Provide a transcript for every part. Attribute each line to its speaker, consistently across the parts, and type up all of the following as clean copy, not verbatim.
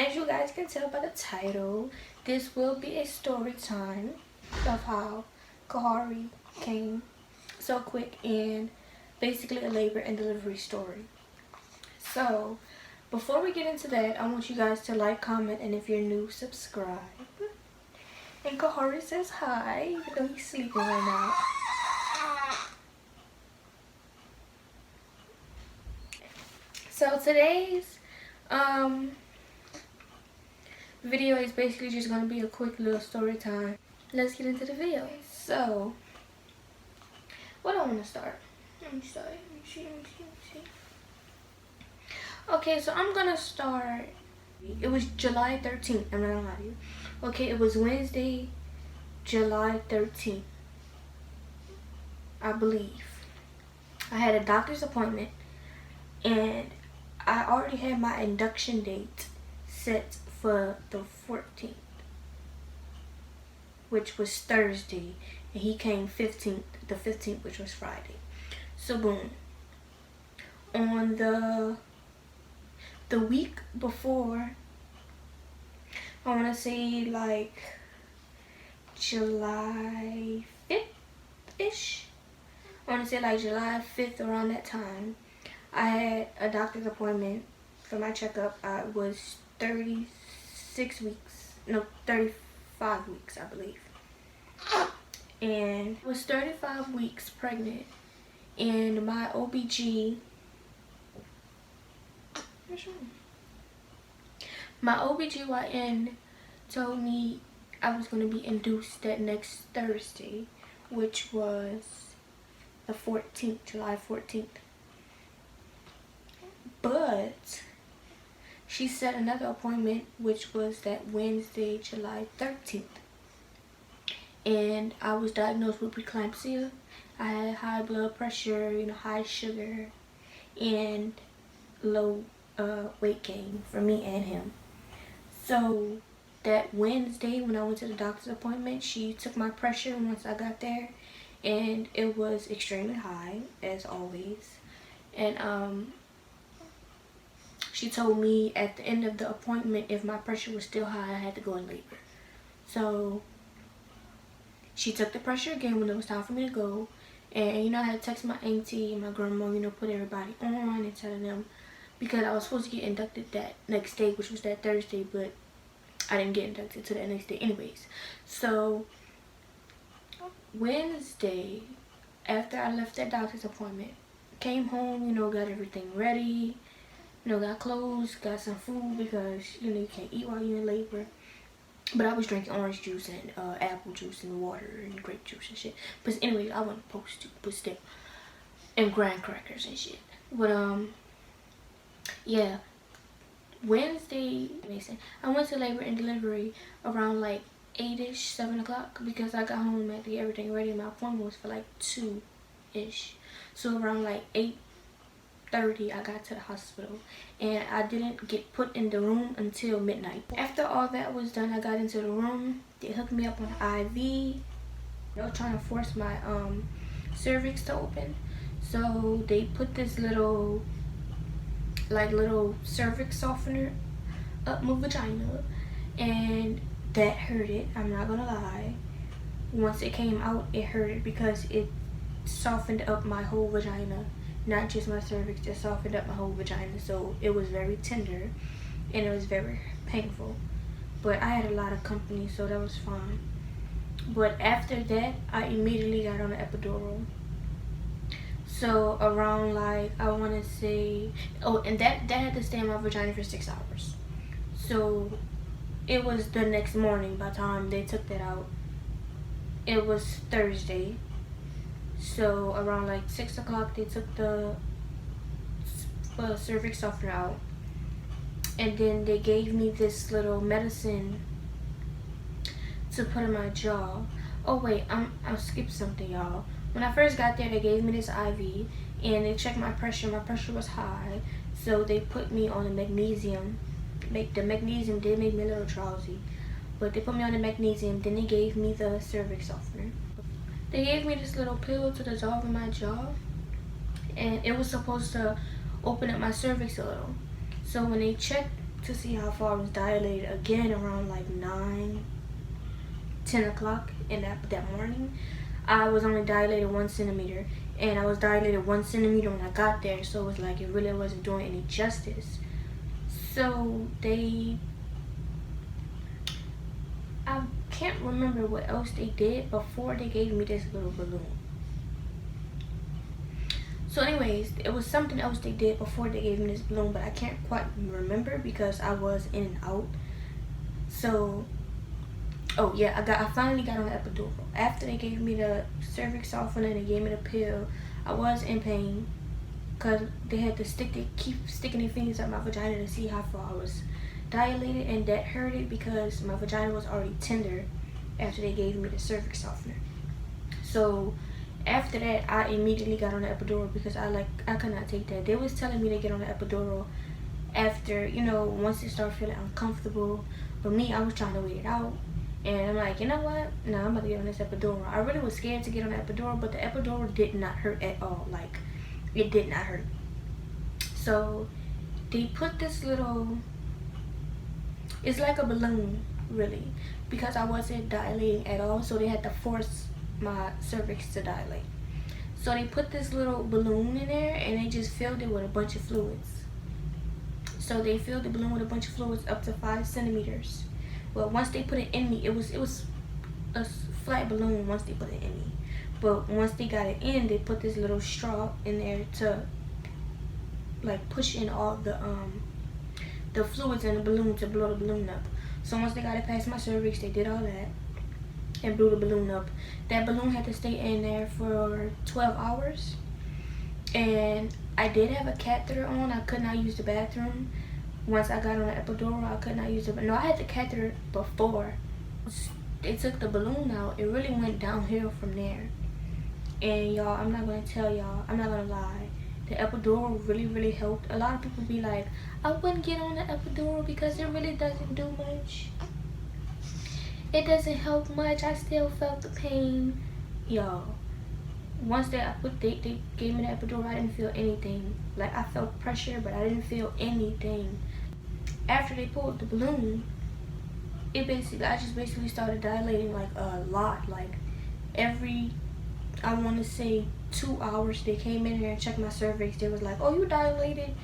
Speaker 1: as you guys can tell by the title, this will be a story time of how Kahari came so quick and basically a labor and delivery story. So, before we get into that, I want you guys to like, comment, and if you're new, subscribe. And Kahari says hi, even though he's sleeping right now. So today's video is basically just going to be a quick little story time. Let's get into the video. So, what do I want to start? Let me see. Okay, so I'm going to start. It was July 13th. I'm not going to lie to you. Okay, it was Wednesday, July 13th. I believe. I had a doctor's appointment and I already had my induction date set for the 14th, which was Thursday, and he came the 15th, which was Friday. So boom. On the week before, I want to say like July 5th-ish. I want to say like July 5th, around that time, I had a doctor's appointment for my checkup. I was 35 weeks, I believe. And I was 35 weeks pregnant. And my OBGYN told me I was going to be induced that next Thursday, which was the 14th, July 14th. But she set another appointment, which was that Wednesday, July 13th. And I was diagnosed with preeclampsia. I had high blood pressure, high sugar, and low weight gain for me and him. So that Wednesday, when I went to the doctor's appointment, she took my pressure once I got there, and it was extremely high, as always. And she told me at the end of the appointment, if my pressure was still high, I had to go in labor. So she took the pressure again when it was time for me to go. And I had to text my auntie and my grandma, put everybody on and tell them, because I was supposed to get inducted that next day, which was that Thursday, but I didn't get inducted to that next day anyways. So Wednesday, after I left that doctor's appointment, came home, got everything ready, got clothes, got some food, because you can't eat while you're in labor. But I was drinking orange juice and apple juice and water and grape juice and shit. But anyway, I wasn't supposed to, but still. And graham crackers and shit. But yeah. Wednesday, I went to labor and delivery around like 8-ish, 7 o'clock, because I got home and had to get everything ready. My appointment was for like 2-ish. So around like 8:30, I got to the hospital, and I didn't get put in the room until midnight. After all that was done, I got into the room. They hooked me up on IV. They were trying to force my cervix to open, so they put this little cervix softener up my vagina, and that hurt it. I'm not gonna lie. Once it came out, it hurt it, because it softened up my whole vagina. Not just my cervix, just softened up my whole vagina. So it was very tender and it was very painful. But I had a lot of company, so that was fine. But after that, I immediately got on the epidural. So around like, I want to say, and that had to stay in my vagina for 6 hours. So it was the next morning by the time they took that out. It was Thursday. So around like 6 o'clock, they took the cervix softener out, and then they gave me this little medicine to put in my jaw. Oh wait, I skipped something, y'all. When I first got there, they gave me this IV, and they checked my pressure. My pressure was high, so they put me on the magnesium. The magnesium did make me a little drowsy, but they put me on the magnesium. Then they gave me the cervix softener. They gave me this little pill to dissolve in my jaw, and it was supposed to open up my cervix a little. So when they checked to see how far I was dilated again around like 10 o'clock in that morning. I was only dilated 1 centimeter, and I was dilated 1 centimeter when I got there, so it was like it really wasn't doing any justice. So I can't remember what else they did before they gave me this little balloon. So anyways, it was something else they did before they gave me this balloon, but I can't quite remember because I was in and out. So, oh yeah, I finally got on the epidural. After they gave me the cervix softener and they gave me the pill, I was in pain because they had to keep sticking their fingers up my vagina to see how far I was dilated, and that hurted because my vagina was already tender after they gave me the cervix softener. So after that, I immediately got on the epidural because I could not take that. They was telling me to get on the epidural after, once it started feeling uncomfortable. But me, I was trying to wait it out. And I'm like, you know what? No, I'm about to get on this epidural. I really was scared to get on the epidural, but the epidural did not hurt at all. Like, it did not hurt. So they put this little, it's like a balloon, really, because I wasn't dilating at all. So they had to force my cervix to dilate. So they put this little balloon in there and they just filled it with a bunch of fluids. So they filled the balloon with a bunch of fluids up to 5 centimeters. Well, once they put it in me, it was a flat balloon once they put it in me. But once they got it in, they put this little straw in there to like push in all the fluids in the balloon to blow the balloon up. So once they got it past my cervix, they did all that and blew the balloon up. That balloon had to stay in there for 12 hours. And I did have a catheter on. I could not use the bathroom. Once I got on the epidural, I could not use it. No, I had the catheter before. They took the balloon out. It really went downhill from there. And y'all, I'm not going to tell y'all, I'm not going to lie. The epidural really, really helped. A lot of people be like, I wouldn't get on the epidural because it really doesn't do much. It doesn't help much. I still felt the pain. Y'all, once they gave me the epidural, I didn't feel anything. Like, I felt pressure, but I didn't feel anything. After they pulled the balloon, I just basically started dilating like a lot. Like every, I want to say 2 hours, they came in here and checked my cervix. They was like, oh, you dilated.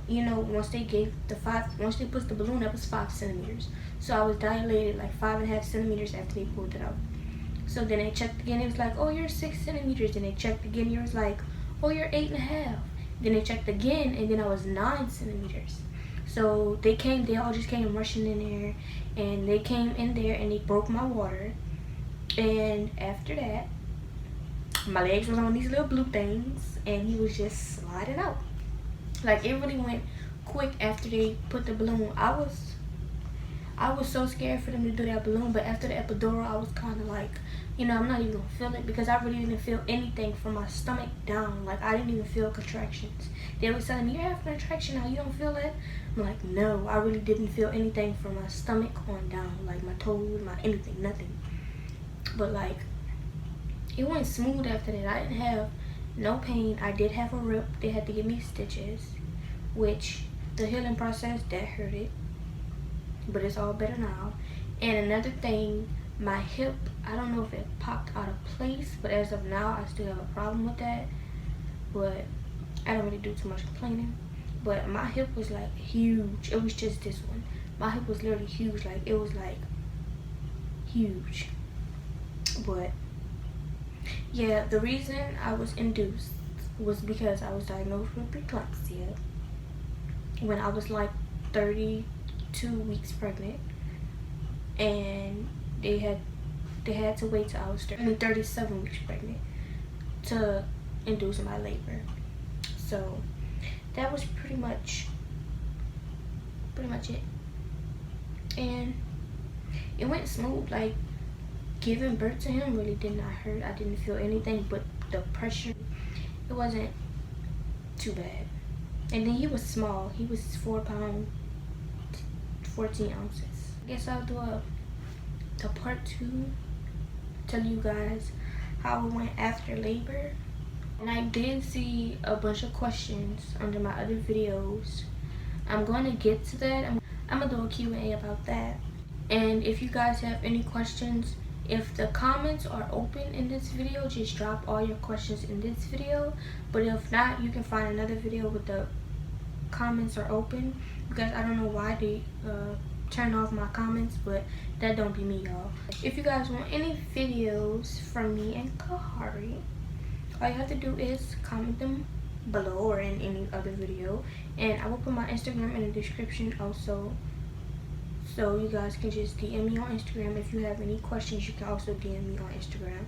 Speaker 1: Once they put the balloon up, it's 5 centimeters. So I was dilated like 5.5 centimeters after they pulled it out. So then they checked again. It was like, oh, you're 6 centimeters. Then they checked again. It was like, oh, you're 8.5. Then they checked again, and then I was 9 centimeters. So they all just came rushing in there, and they came in there and they broke my water. And after that, my legs was on these little blue things, and he was just sliding out. Like, it really went quick after they put the balloon. I was so scared for them to do that balloon, but after the epidural, I was kind of like, I'm not even gonna feel it because I really didn't feel anything from my stomach down. Like, I didn't even feel contractions. They were telling me, you're having a contraction now, you don't feel it? I'm like, no, I really didn't feel anything from my stomach on down, like my toes, my anything, nothing. But like, it went smooth after that. I didn't have no pain. I did have a rip. They had to give me stitches, which the healing process, that hurted, but it's all better now. And another thing, my hip, I don't know if it popped out of place, but as of now, I still have a problem with that. But I don't really do too much complaining. But my hip was like huge. It was just this one. My hip was literally huge. Like, it was like huge. But yeah, the reason I was induced was because I was diagnosed with preeclampsia when I was like 32 weeks pregnant, and they had to wait till I was 37 weeks pregnant to induce my labor. So that was pretty much it, and it went smooth. Like, giving birth to him really did not hurt. I didn't feel anything, but the pressure, it wasn't too bad. And then he was small. He was 4 pounds, 14 ounces. I guess I'll do a part 2, tell you guys how it went after labor. And I did see a bunch of questions under my other videos. I'm going to get to that. I'm gonna do a Q&A about that. And if you guys have any questions, if the comments are open in this video, just drop all your questions in this video. But if not, you can find another video with the comments are open, because I don't know why they turn off my comments, but that don't be me, y'all. If you guys want any videos from me and Kahari, all you have to do is comment them below or in any other video, and I will put my Instagram in the description also, so you guys can just DM me on Instagram. If you have any questions, you can also DM me on Instagram,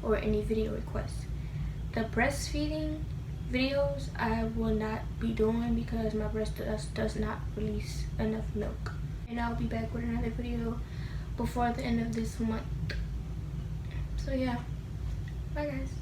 Speaker 1: or any video requests. The breastfeeding videos I will not be doing because my breast does not release enough milk. And I'll be back with another video before the end of this month. So yeah, bye guys.